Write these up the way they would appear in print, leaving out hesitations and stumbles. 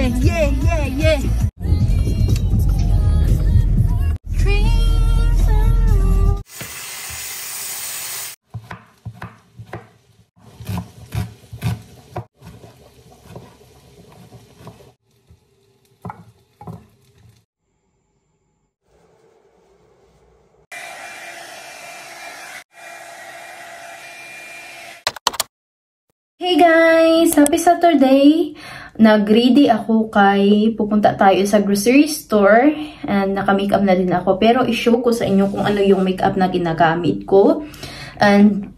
Yeah, yeah, yeah, yeah. Hey guys! Happy Saturday! Nag-ready ako kay pupunta tayo sa grocery store and naka-makeup na din ako. Pero i-show ko sa inyo kung ano yung makeup na ginagamit ko. And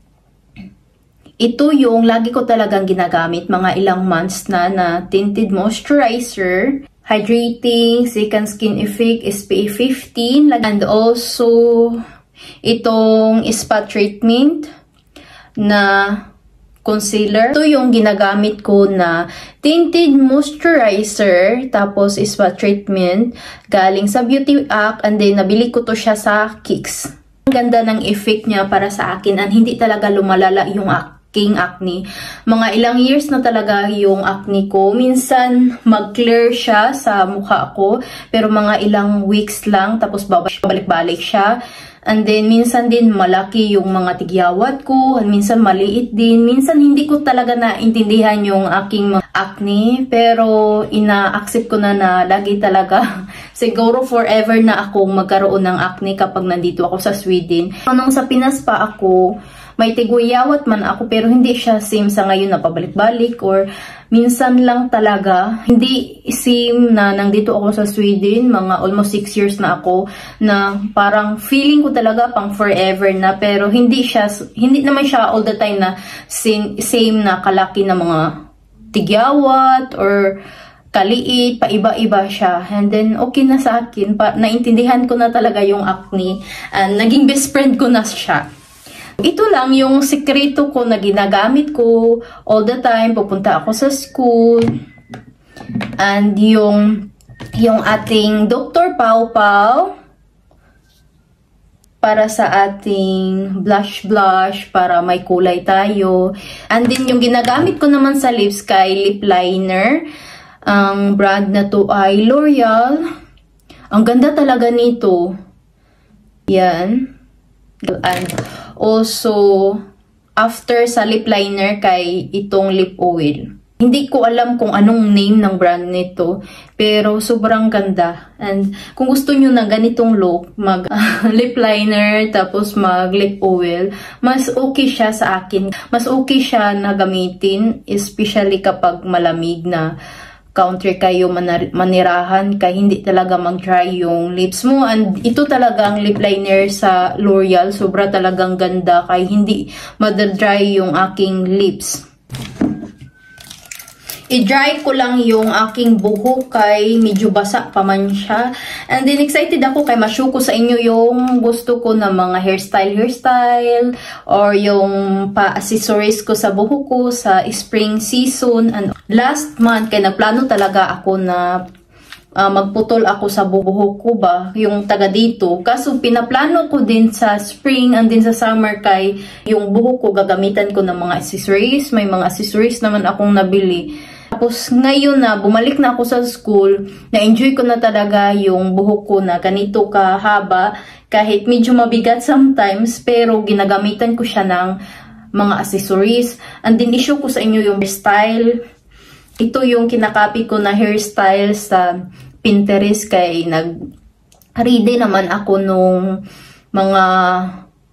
ito yung lagi ko talagang ginagamit mga ilang months na tinted moisturizer. Hydrating, Second Skin Effect, SPF 15. And also itong spot treatment na concealer. Ito yung ginagamit ko na tinted moisturizer, tapos spot treatment, galing sa Beauty Act, and then nabili ko to siya sa Kicks. Ang ganda ng effect niya para sa akin, and hindi talaga lumalala yung aking acne. Mga ilang years na talaga yung acne ko. Minsan mag-clear siya sa mukha ko, pero mga ilang weeks lang, tapos babalik-balik siya. And then, minsan din malaki yung mga tigyawat ko. Minsan maliit din. Minsan hindi ko talaga naintindihan yung aking mga acne. Pero, ina-accept ko na lagi talaga. Siguro forever na ako magkaroon ng acne kapag nandito ako sa Sweden. Nung sa Pinas pa ako, may tiguyawat man ako pero hindi siya same sa ngayon na pabalik-balik or minsan lang talaga. Hindi same na nandito ako sa Sweden, mga almost 6 years na ako, na parang feeling ko talaga pang forever na, pero hindi naman siya all the time na same na kalaki na mga tigyawat or kaliit, paiba-iba siya. And then, okay na sa akin. Naintindihan ko na talaga yung acne. And naging best friend ko na siya. Ito lang yung sekreto ko na ginagamit ko all the time. Pupunta ako sa school. And yung ating Dr. Pau Pau para sa ating blush para may kulay tayo. And then yung ginagamit ko naman sa lips kay lip liner. Ang brand na to ay L'Oreal. Ang ganda talaga nito. Yan. And also, after sa lip liner kay itong lip oil. Hindi ko alam kung anong name ng brand nito, pero sobrang ganda. And kung gusto nyo na ganitong look, mag lip liner tapos mag lip oil, mas okay siya sa akin. Mas okay siya na gamitin, especially kapag malamig na country kayo, manirahan kay hindi talaga mag-dry yung lips mo. And ito talagang lip liner sa L'Oreal, sobra talagang ganda kay hindi madadry yung aking lips. I-dry ko lang yung aking buhok kay medyo basa pa man siya. And then excited ako kay ma-show ko sa inyo yung gusto ko na mga hairstyle or yung pa-accessories ko sa buhok ko sa spring season. And last month kay nagplano talaga ako na magputol ako sa buhok ko ba, yung taga dito. Kaso pinaplano ko din sa spring and din sa summer kay yung buhok ko gagamitan ko ng mga accessories. May mga accessories naman akong nabili. Tapos ngayon na bumalik na ako sa school, na-enjoy ko na talaga yung buhok ko na ganito kahaba. Kahit medyo mabigat sometimes, pero ginagamitan ko siya ng mga accessories. And then i-show ko sa inyo yung hairstyle. Ito yung kinakopy ko na hairstyle sa Pinterest kay nag-ready naman ako nung mga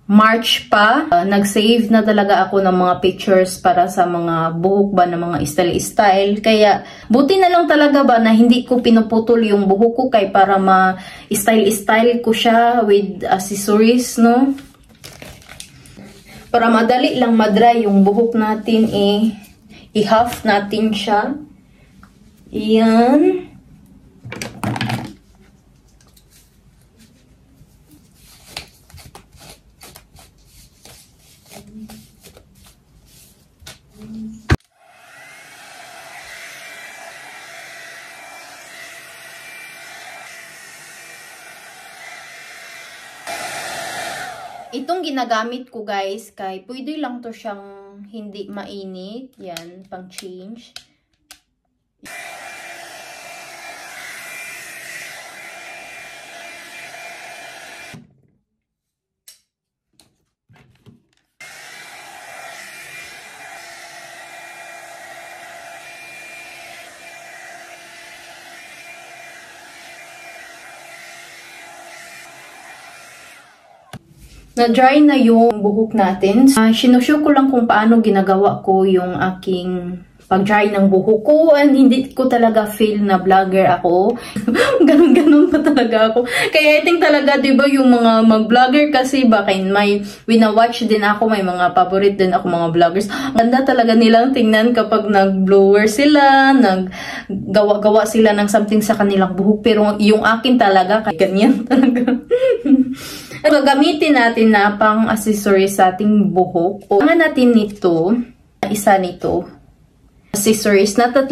March pa. Nag-save na talaga ako ng mga pictures para sa mga buhok ba na mga style. Kaya buti na lang talaga ba na hindi ko pinuputol yung buhok ko kay para ma-style ko siya with accessories, no? Para madali lang madry yung buhok natin, i-half natin siya. Yan. Itong ginagamit ko guys, kay pwede lang to siyang hindi mainit. Yan, pang change. Na-dry na yung buhok natin. Sinushow ko lang kung paano ginagawa ko yung aking pag-dry ng buhok ko, and hindi ko talaga feel na vlogger ako. Ganun-ganun pa talaga ako. Kaya I think talaga, diba, yung mga mag-vlogger kasi baka may wina-watch din ako, may mga favorite din ako mga vloggers. Ganda talaga nilang tingnan kapag nag-blower sila, nag-gawa-gawa sila ng something sa kanilang buhok. Pero yung akin talaga, ganyan talaga. Gagamitin natin na pang accessories sa ating buhok. O, kailangan natin nito, isa nito. Accessories na 3.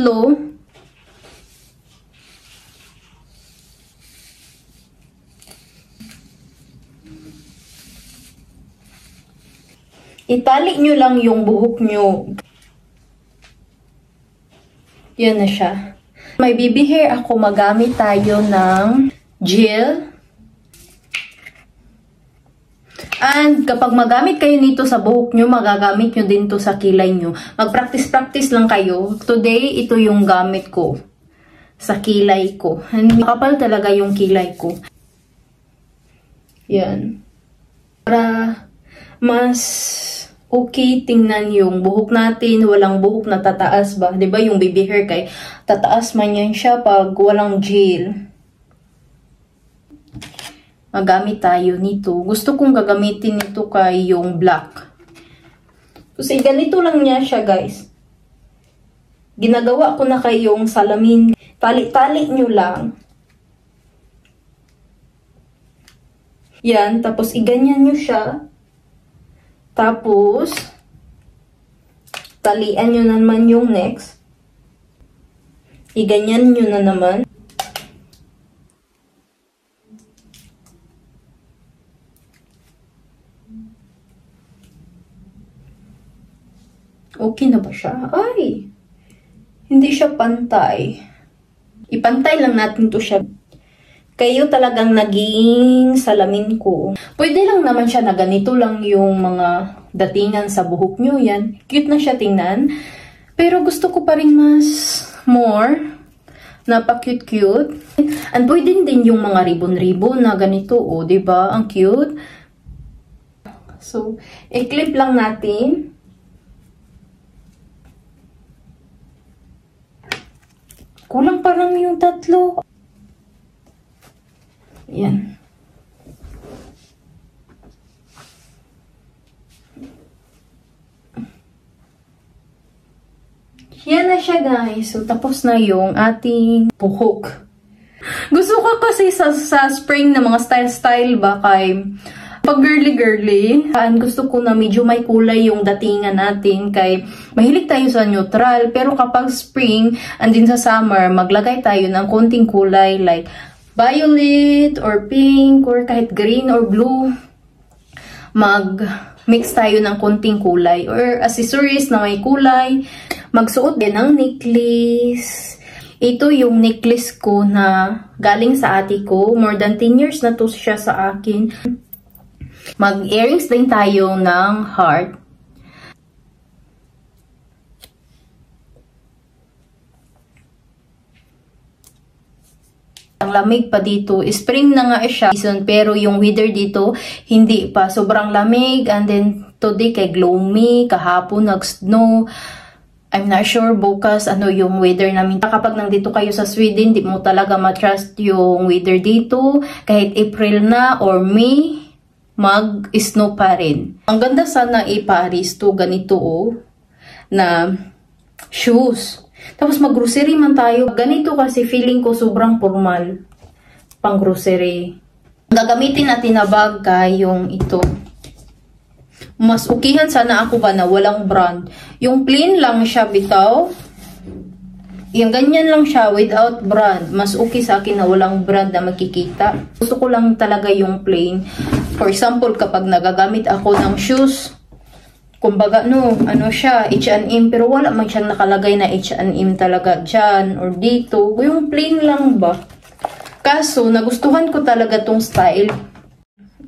Itali nyo lang yung buhok nyo. Yan na siya. May baby hair ako, magamit tayo ng gel. And kapag magamit kayo nito sa buhok nyo, magagamit nyo din to sa kilay nyo. Mag-practice-practice lang kayo. Today, ito yung gamit ko sa kilay ko. And makapal talaga yung kilay ko. Yan. Para mas okay tingnan yung buhok natin. Walang buhok na tataas ba? Diba yung baby hair kay tataas man yan siya pag walang gel. Magamit tayo nito. Gusto kong gagamitin nito kay yung black. Kasi ganito lang niya siya, guys. Ginagawa ko na kay yung salamin. Tali-tali nyo lang. Yan. Tapos, iganyan nyo siya. Tapos, talian nyo naman yung next. Iganyan nyo na naman. Okay na ba siya? Ay! Hindi siya pantay. Ipantay lang natin to siya. Kayo talagang naging salamin ko. Pwede lang naman siya na ganito lang yung mga datingan sa buhok nyo. Yan. Cute na siya tingnan. Pero gusto ko pa rin mas more. Napa-cute-cute. And pwede din yung mga ribbon-ribbon na ganito. O, diba? Ang cute. So, i-clip lang natin. Kulang parang yung 3. Yan. Yan na siya, guys. So, tapos na yung ating buhok. Gusto ko kasi sa spring na mga style-style ba kay pag girly-girly, gusto ko na medyo may kulay yung datingan natin kay mahilig tayo sa neutral. Pero kapag spring, andin sa summer, maglagay tayo ng konting kulay like violet or pink or kahit green or blue. Mag-mix tayo ng konting kulay or accessories na may kulay. Magsuot din ng necklace. Ito yung necklace ko na galing sa ate ko. More than 10 years na to siya sa akin. Mag-earrings din tayo ng heart. Ang lamig pa dito. Spring na nga siya season, pero yung weather dito hindi pa. Sobrang lamig, and then today kay gloomy, kahapon nag-snow. I'm not sure bukas ano yung weather namin. Kapag nandito kayo sa Sweden, di mo talaga ma-trust yung weather dito. Kahit April na or May, mag-snow pa rin. Ang ganda sana i-Paris to ganito na shoes. Tapos mag-grocery man tayo. Ganito kasi feeling ko sobrang formal. Pang grocery. Gagamitin natin na bag kay yung ito. Mas ukihan sana ako ba na walang brand. Yung plain lang siya bitaw. Yung ganyan lang siya without brand. Mas okay sa akin na walang brand na makikita. Gusto ko lang talaga yung plain. For example, kapag nagagamit ako ng shoes, kumbaga, ano siya, H&M, pero wala man siyang nakalagay na H&M talaga dyan or dito. Yung plain lang ba? Kaso, nagustuhan ko talaga tong style.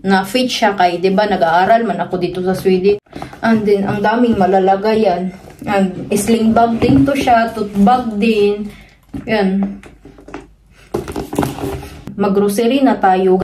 Na fit siya kay, diba, nag-aaral man ako dito sa Sweden. And then, ang daming malalagayan. And sling bag din to siya, tote bag din. Yan. Mag-grocery na tayo.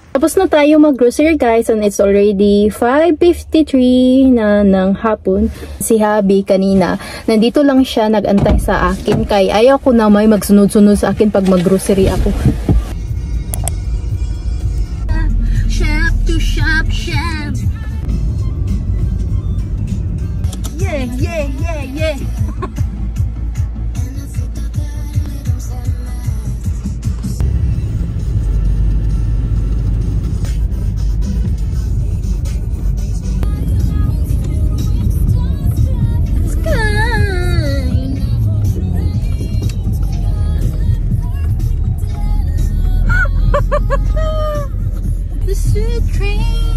Tapos na tayo mag-grocery guys, and it's already 5:53 na ng hapon. Si Habi kanina, nandito lang siya nag-antay sa akin kay ayaw ko na may magsunod-sunod sa akin pag mag-grocery ako. Shop to shop, shop. Yeah, yeah, yeah, yeah. The sweet dreams.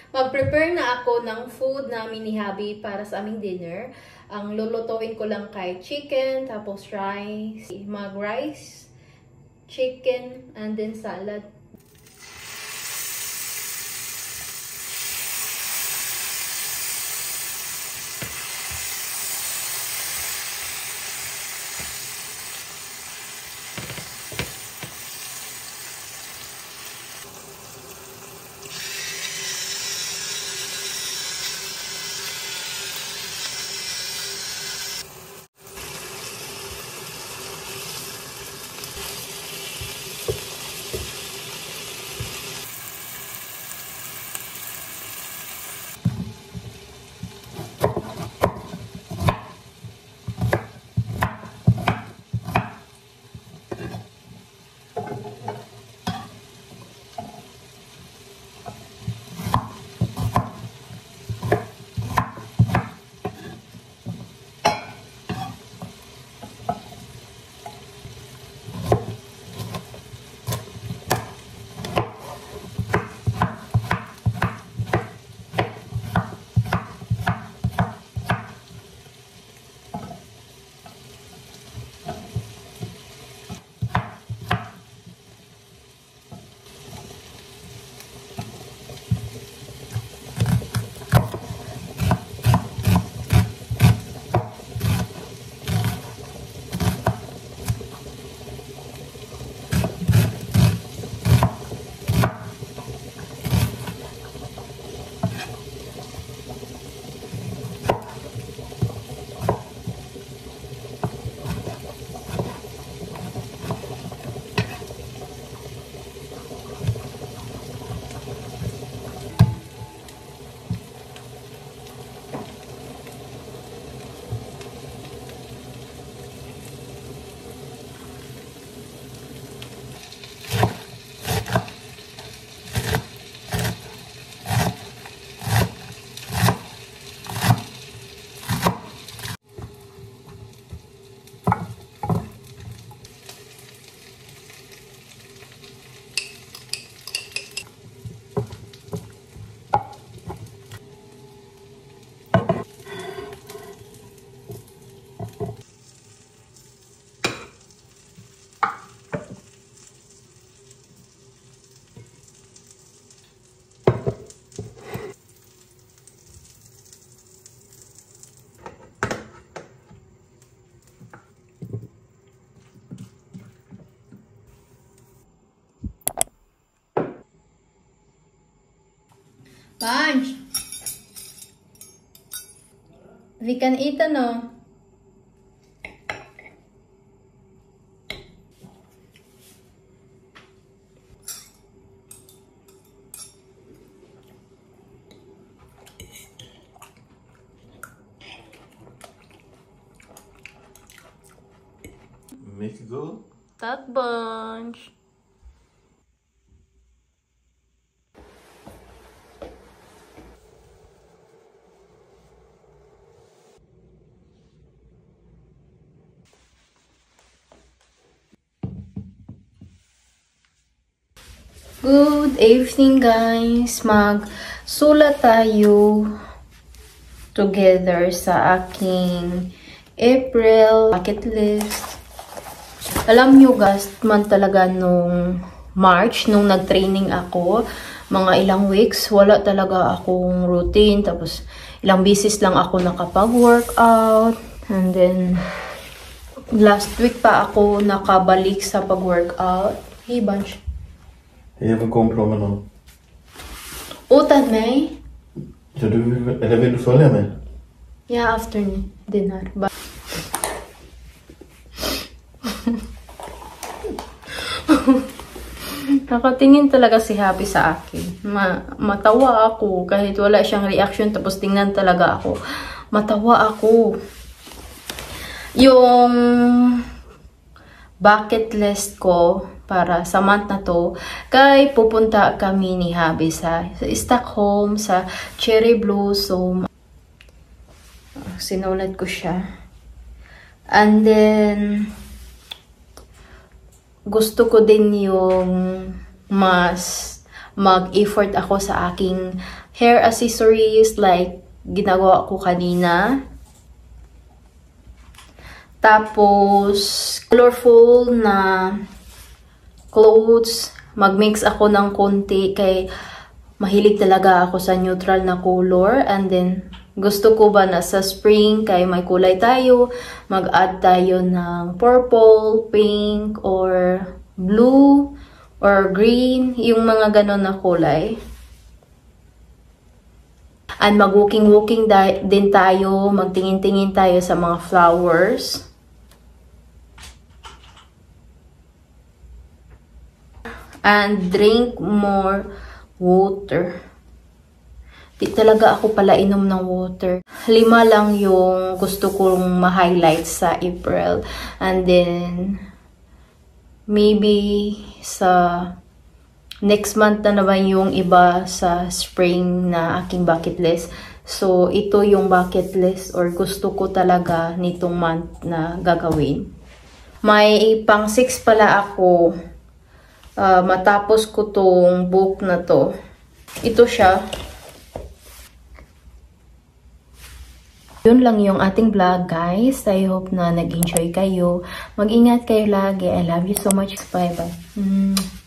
Mag-prepare na ako ng food namin ni Habi para sa aming dinner. Ang lulutuin ko lang kay chicken, tapos rice, mag-rice, chicken, and then salad. Punch! We can eat ano? Make it go. That bunch. Good evening, guys. Magsulat tayo together sa aking April bucket list. Alam nyo, guys, man talaga nung March, nung nag-training ako, mga ilang weeks, wala talaga akong routine. Tapos, ilang beses lang ako nakapag-workout. And then, last week pa ako nakabalik sa pag-workout. Hey, bunch. Even gå en promenad. Utan mig? Ja, eller vill du följa mig? Ja, after dinner. Nakatingin talaga si Happy sa akin. Matawa ako kahit wala siyang reaction, tapos tingnan talaga ako. Matawa ako. Yung bucket list ko para sa month na to, kay pupunta kami ni Happy sa Stockholm, sa Cherry Blossom. Sinulat ko siya. And then, gusto ko din yung mas mag-effort ako sa aking hair accessories like ginagawa ko kanina. Tapos, colorful na clothes. Mag-mix ako ng konti kay mahilig talaga ako sa neutral na color. And then, gusto ko ba na sa spring kay may kulay tayo, mag-add tayo ng purple, pink, or blue, or green. Yung mga ganon na kulay. And mag-walking-walking din tayo, magtingin-tingin tayo sa mga flowers. And drink more water. Di talaga ako pala inom ng water. 5 lang yung gusto kong ma-highlight sa April. And then, maybe sa next month na naman yung iba sa spring na aking bucket list. So, ito yung bucket list or gusto ko talaga nitong month na gagawin. May pang 6 pala ako. Matapos ko tong book na to. Ito siya. Yun lang yung ating vlog, guys. I hope na nag-enjoy kayo. Mag-ingat kayo lagi. I love you so much. Bye-bye.